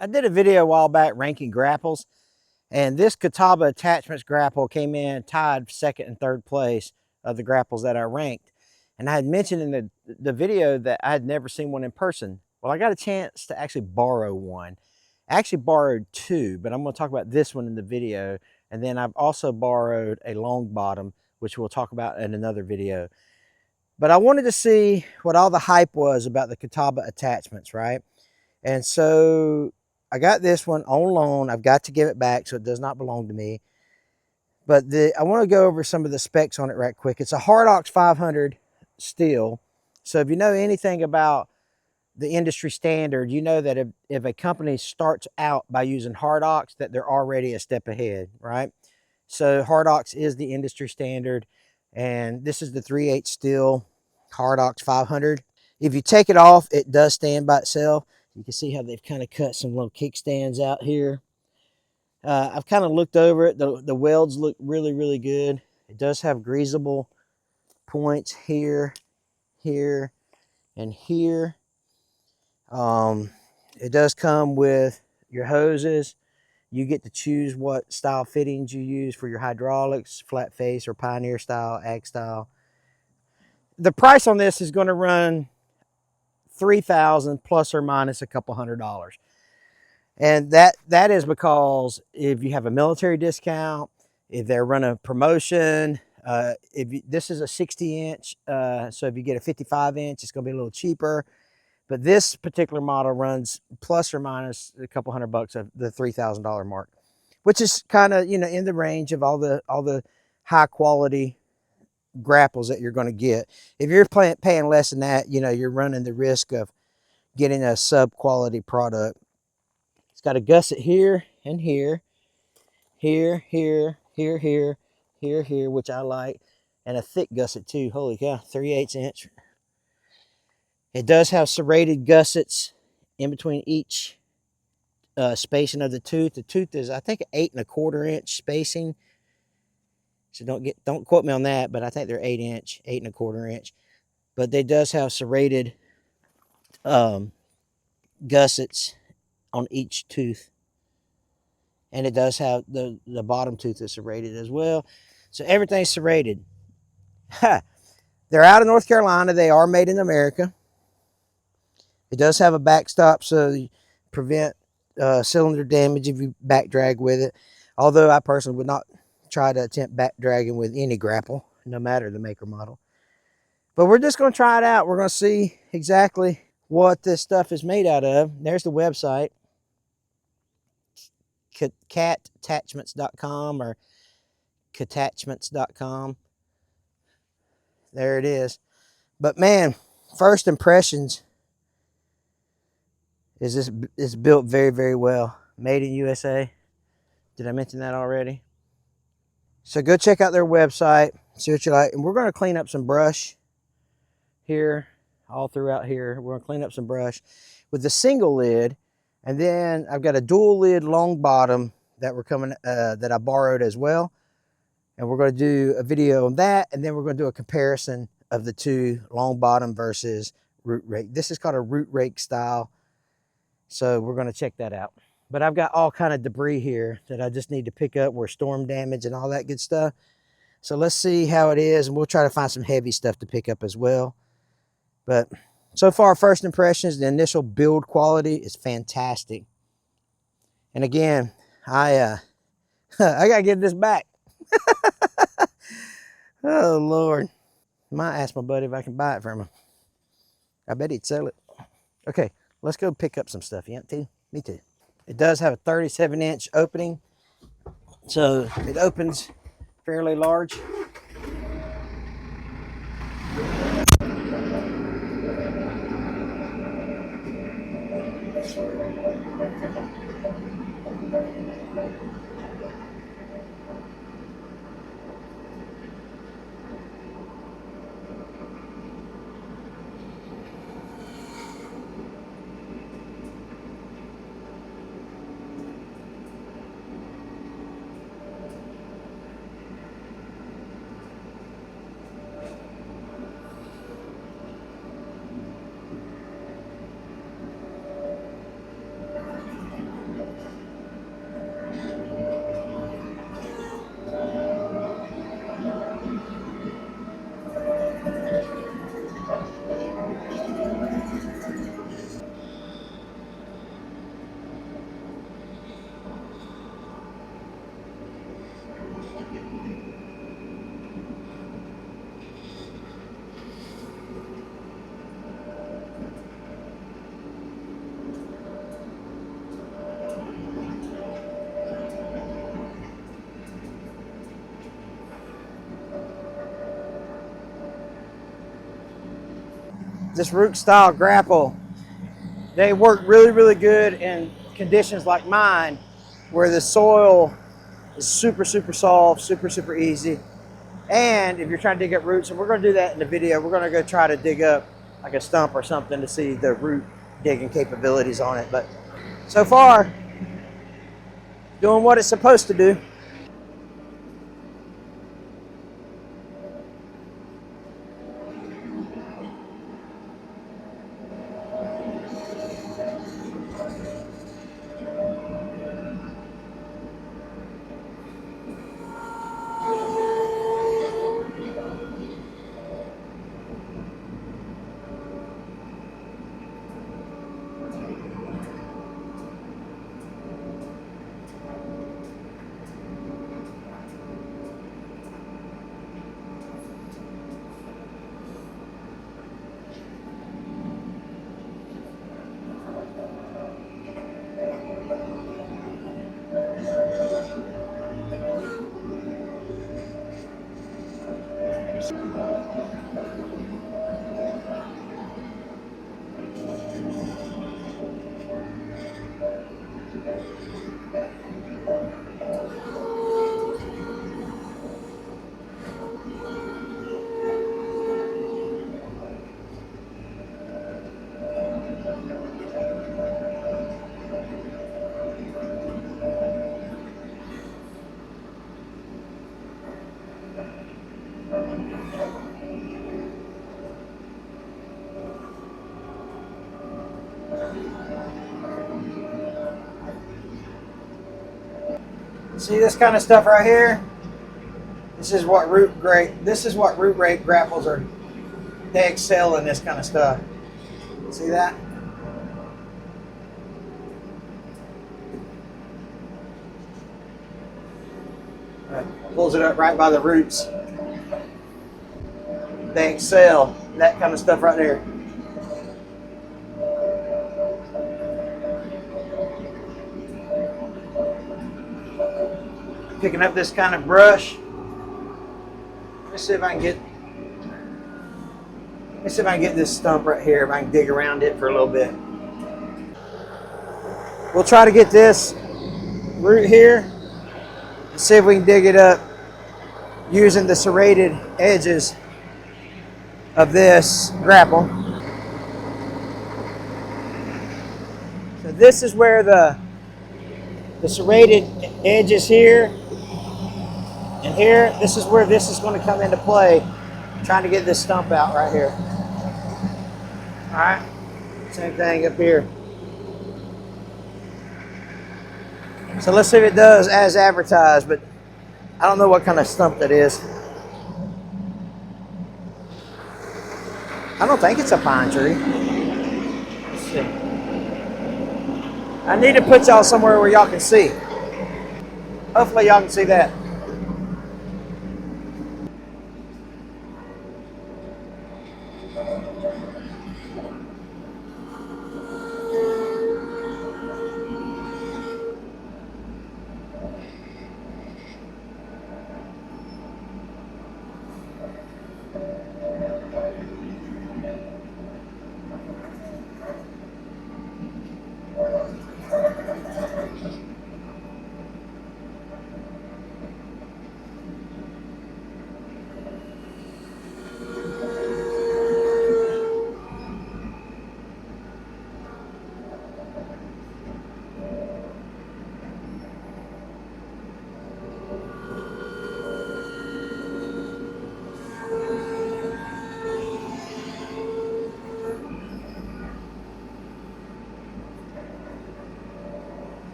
I did a video a while back ranking grapples, and this Catawba Attachments grapple came in tied second and third place of the grapples that I ranked. And I had mentioned in the video that I had never seen one in person. Well, I got a chance to actually borrow one. I actually borrowed two, but I'm going to talk about this one in the video. And then I've also borrowed a long bottom, which we'll talk about in another video. But I wanted to see what all the hype was about the Catawba Attachments, right? And so I got this one on loan. I've got to give it back, so it does not belong to me. But I want to go over some of the specs on it right quick. It's a Hardox 500 steel. So if you know anything about the industry standard, you know that if a company starts out by using Hardox, that they're already a step ahead, right? So Hardox is the industry standard, and this is the 3/8 steel Hardox 500. If you take it off, it does stand by itself. You can see how they've kind of cut some little kickstands out here. I've kind of looked over it. The welds look really, really good. It does have greasable points here, here, and here. It does come with your hoses. You get to choose what style fittings you use for your hydraulics, flat face or Pioneer style, Ag style. The price on this is going to run $3,000 plus or minus a couple $100. And that is because if you have a military discount, if they're running a promotion, this is a 60-inch, so if you get a 55-inch, it's going to be a little cheaper. But this particular model runs plus or minus a couple $100 of the $3,000 mark, which is kind of in the range of all the high quality grapples that you're going to get. If you're paying less than that, you're running the risk of getting a sub quality product. It's got a gusset here and here, here, here, here, here, here, here, which I like, and a thick gusset too. Holy cow, 3/8 inch. It does have serrated gussets in between each spacing of the tooth. The tooth is, I think, 8 1/4 inch spacing. So don't quote me on that, but I think they're 8 inch, 8 1/4 inch. But they does have serrated gussets on each tooth. And it does have the bottom tooth is serrated as well. So everything's serrated. They're out of North Carolina. They are made in America. It does have a backstop so you prevent cylinder damage if you back drag with it. Although I personally would not try to attempt back dragging with any grapple, no matter the make or model. But we're just going to try it out. We're going to see exactly what this stuff is made out of. There's the website, catattachments.com or catachments.com. There it is. But man, first impressions is this is built very, very well. Made in USA. Did I mention that already? So go check out their website, see what you like. And we're going to clean up some brush here, all throughout here. We're going to clean up some brush with the single lid. And then I've got a dual lid long bottom that that I borrowed as well. And we're going to do a video on that. And then we're going to do a comparison of the two, long bottom versus root rake. This is called a root rake style. So we're going to check that out. But I've got all kind of debris here that I just need to pick up, where storm damage and all that good stuff. So let's see how it is, and we'll try to find some heavy stuff to pick up as well. But so far, first impressions, the initial build quality is fantastic. And again, I gotta get this back. Oh Lord, might ask my buddy if I can buy it from him. I bet he'd sell it. Okay, let's go pick up some stuff. You want to? Me too. It does have a 37-inch opening, so it opens fairly large. this root style grapple, they work really, really good in conditions like mine, where the soil is super, super soft, super, super easy. And if you're trying to dig up roots, and we're going to do that in the video, we're going to go try to dig up like a stump or something to see the root digging capabilities on it. But so far, doing what it's supposed to do. See this kind of stuff right here? This is what root rate grapples are. They excel in this kind of stuff. See that? Pulls it up right by the roots. They excel. That kind of stuff right there. Picking up this kind of brush. Let's see if I can get this stump right here, if I can dig around it for a little bit. We'll try to get this root here and see if we can dig it up using the serrated edges of this grapple. So this is where the serrated edges here and here, this is where this is going to come into play, trying to get this stump out right here. All right, same thing up here. So let's see if it does as advertised, but I don't know what kind of stump that is. I don't think it's a pine tree. Let's see. I need to put y'all somewhere where y'all can see. Hopefully y'all can see that.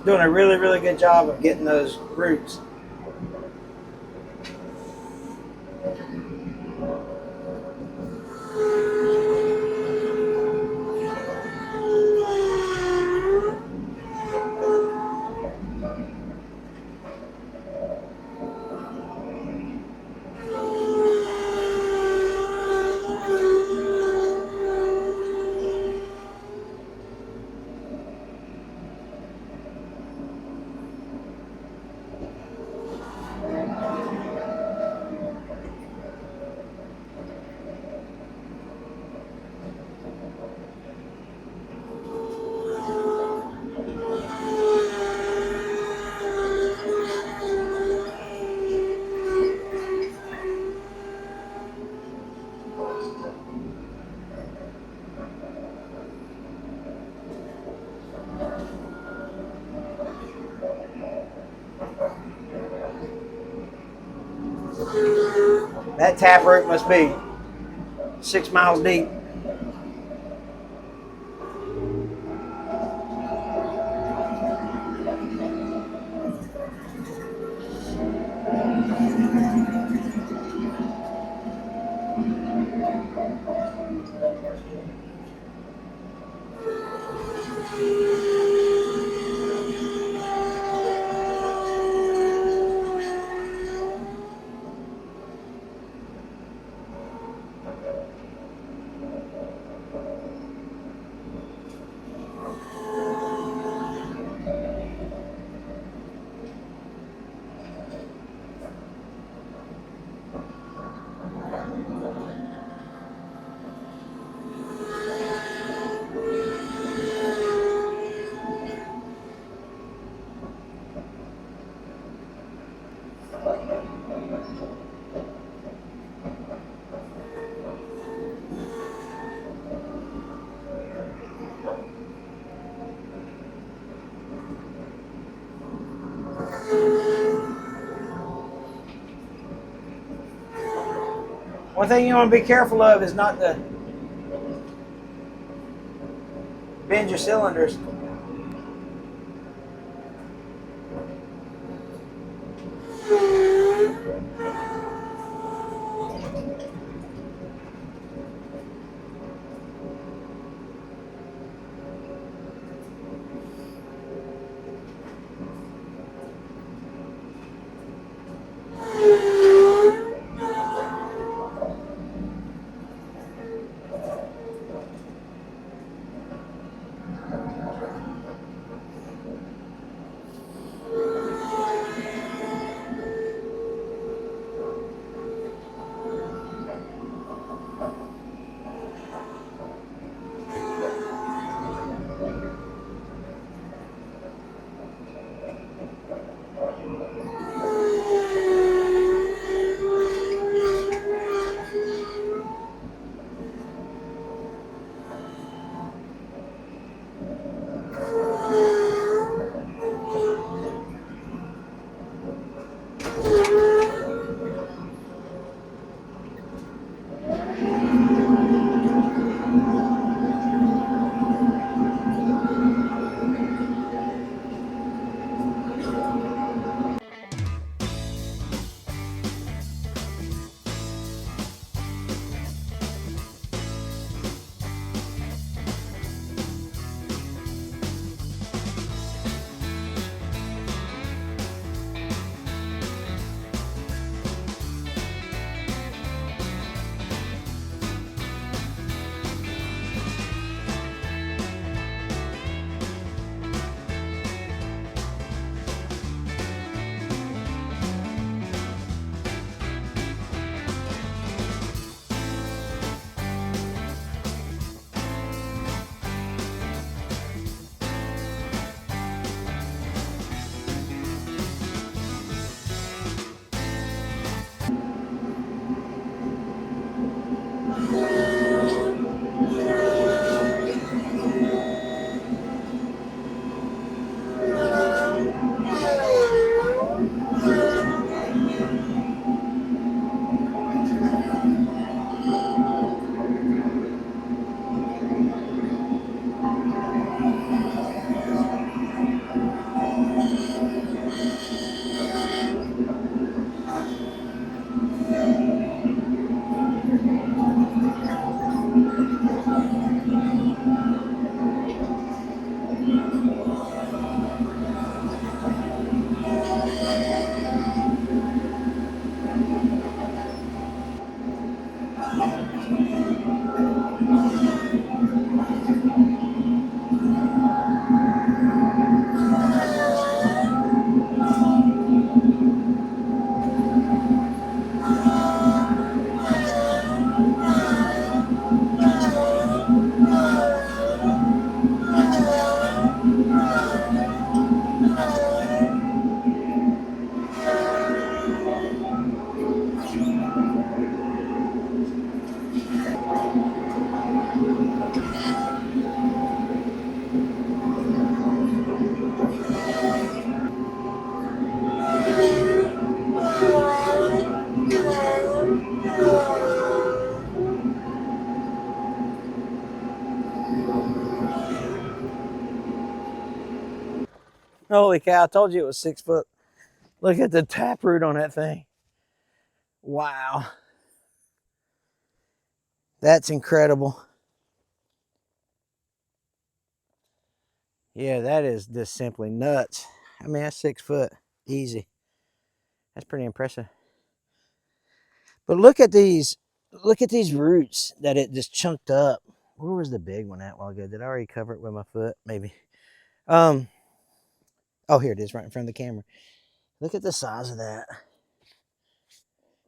doing a really, really good job of getting those roots. That taproot must be 6 miles deep. One thing you want to be careful of is not to bend your cylinders. Holy cow, I told you it was 6 foot. Look at the taproot on that thing. Wow. That's incredible. Yeah, that is just simply nuts. I mean, that's 6 foot. Easy. That's pretty impressive. But look at these roots that it just chunked up. Where was the big one at a while ago? Did I already cover it with my foot? Maybe. Oh, here it is right in front of the camera. Look at the size of that.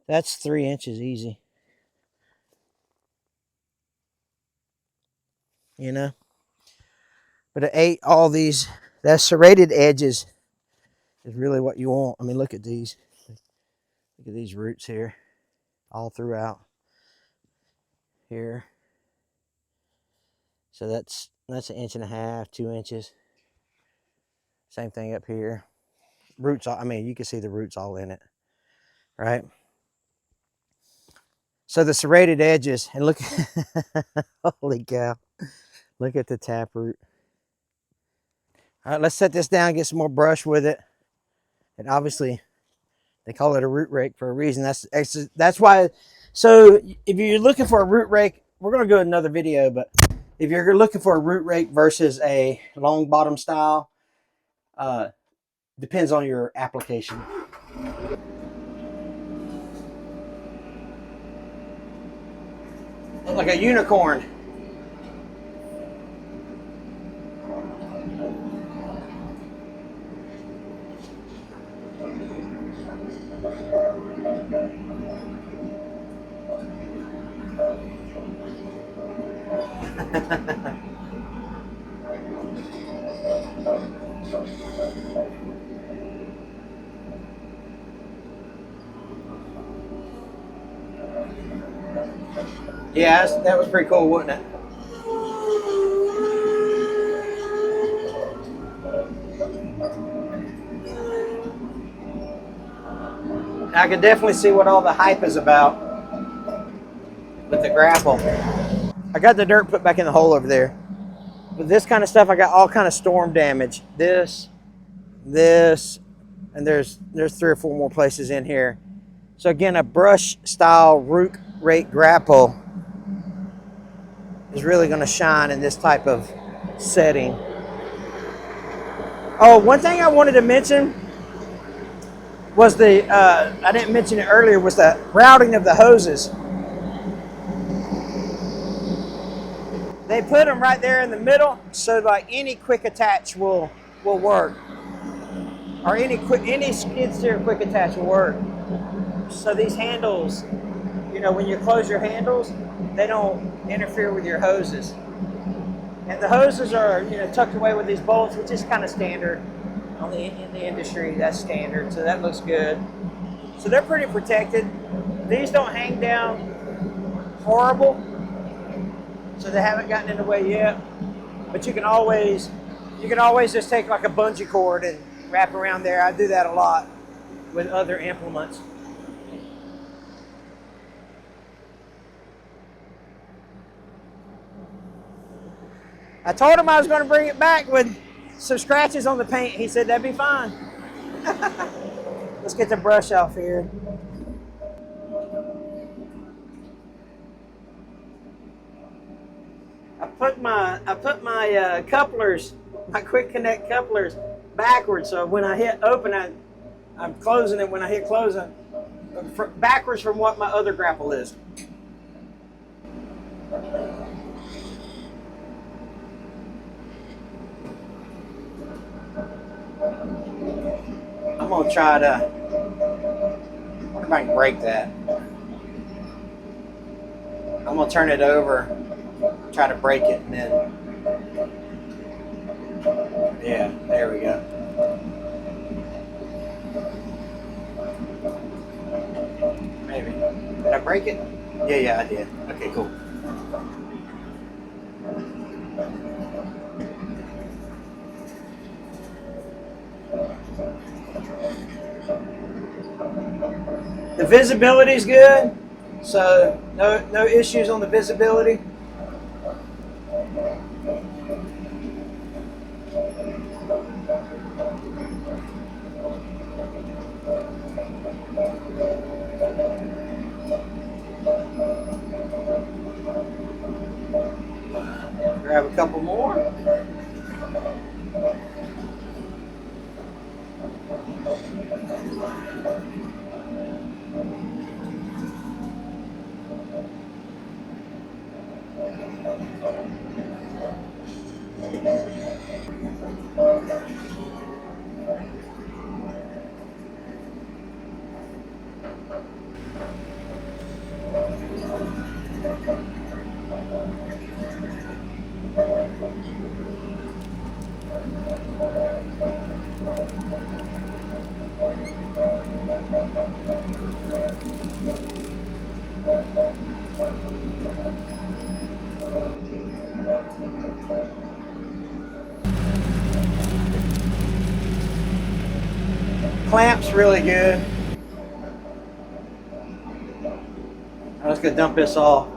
That's 3 inches easy. You know? But it ate all these. That serrated edges is really what you want. I mean, look at these. Look at these roots here. All throughout. Here. So that's 1.5 inches, 2 inches. Same thing up here. Roots, I mean, you can see the roots all in it. Right? So the serrated edges, and look, holy cow. Look at the taproot. All right, let's set this down, get some more brush with it. And obviously, they call it a root rake for a reason. That's why. So if you're looking for a root rake, we're going to go another video, but if you're looking for a root rake versus a long bottom style, depends on your application. Look like a unicorn. Yeah, that was pretty cool, wasn't it? I can definitely see what all the hype is about with the grapple. I got the dirt put back in the hole over there. With this kind of stuff, I got all kind of storm damage. This, and there's 3 or 4 more places in here. So again, a brush style root rake grapple is really going to shine in this type of setting. Oh, one thing I wanted to mention was I didn't mention it earlier, was the routing of the hoses. They put them right there in the middle, so like any quick attach will work, or any skid steer quick attach will work. So these handles, you know, when you close your handles, they don't interfere with your hoses. And the hoses are, you know, tucked away with these bolts, which is kind of standard in the industry. That's standard, so that looks good. So they're pretty protected. These don't hang down horrible, so they haven't gotten in the way yet. But you can always just take like a bungee cord and wrap around there. I do that a lot with other implements. I told him I was going to bring it back with some scratches on the paint. He said that'd be fine. Let's get the brush off here. I put my couplers, my quick connect couplers, backwards. So when I hit open, I'm closing it. When I hit closing, backwards from what my other grapple is. I'm gonna try to. I wonder if I can break that. I'm gonna turn it over, try to break it, and then. Yeah, there we go. Maybe. Did I break it? Yeah, I did. Okay, cool. The visibility is good, so no issues on the visibility. Grab a couple more. Clamp's really good. I'm just gonna dump this off.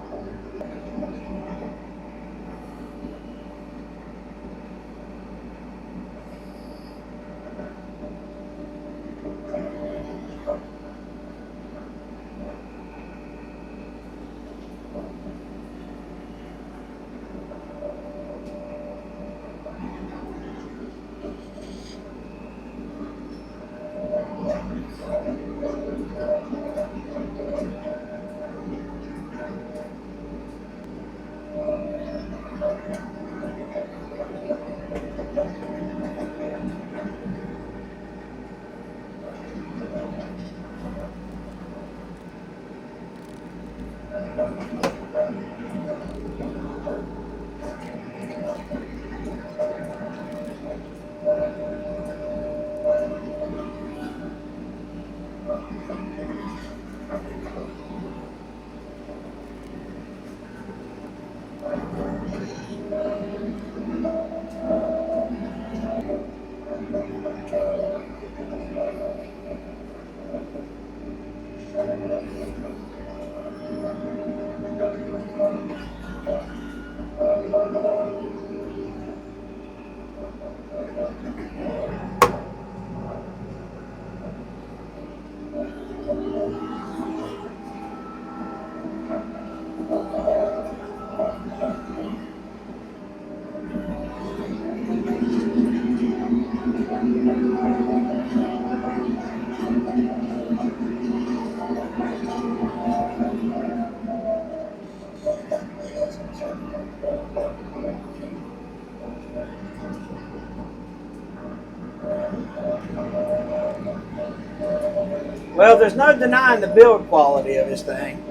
Well, there's no denying the build quality of this thing.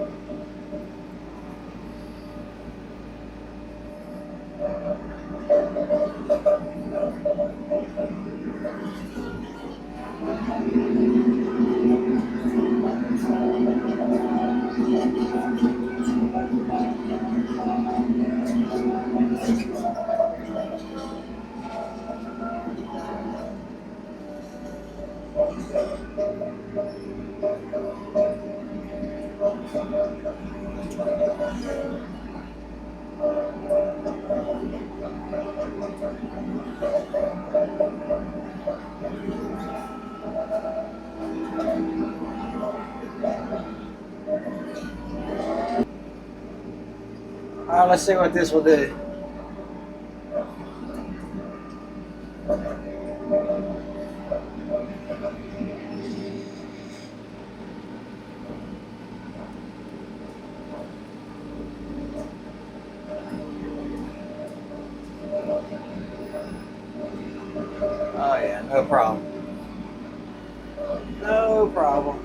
All right, let's see what this will do. Oh yeah, no problem. No problem.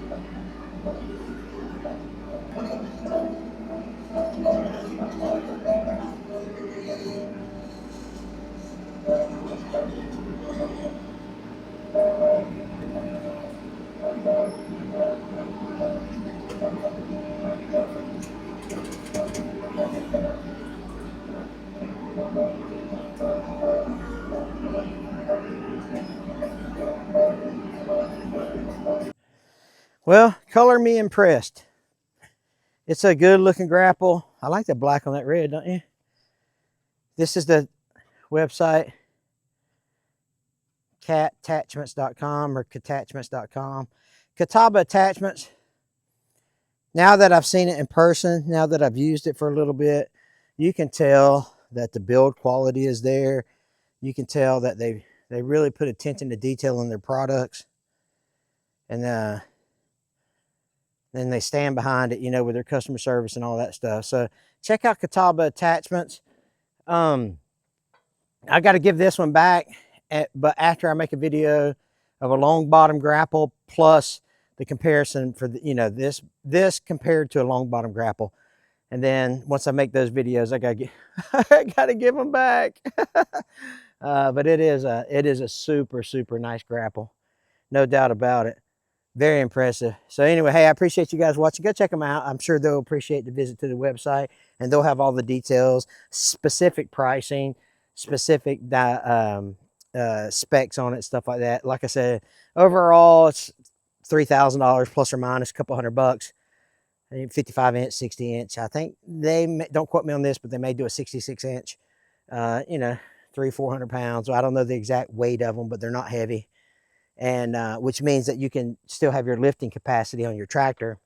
Well, color me impressed. It's a good looking grapple. I like the black on that red, don't you? This is the website, cattachments.com or catachments.com. Catawba attachments, now that I've seen it in person, now that I've used it for a little bit, you can tell that the build quality is there. You can tell that they really put attention to detail in their products. And then they stand behind it, you know, with their customer service and all that stuff. So check out Catawba attachments. I got to give this one back, but after I make a video of a long bottom grapple plus the comparison for the, you know, this compared to a long bottom grapple. And then once I make those videos, I gotta give them back. But it is a super nice grapple, no doubt about it. Very impressive. So anyway, hey, I appreciate you guys watching. Go check them out. I'm sure they'll appreciate the visit to the website, and they'll have all the details, specific pricing, specific specs on it, stuff like that. Like I said, overall, it's $3,000 plus or minus a couple $100. 55-inch, 60-inch. I think don't quote me on this, but they may do a 66-inch. You know, 300-400 pounds. So I don't know the exact weight of them, but they're not heavy. And which means that you can still have your lifting capacity on your tractor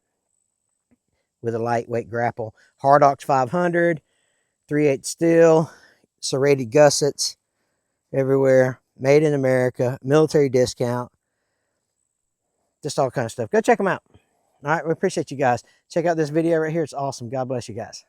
with a lightweight grapple. Hardox 500, 3/8 steel, serrated gussets everywhere, made in America, military discount, just all kind of stuff. Go check them out. All right, we appreciate you guys. Check out this video right here. It's awesome. God bless you guys.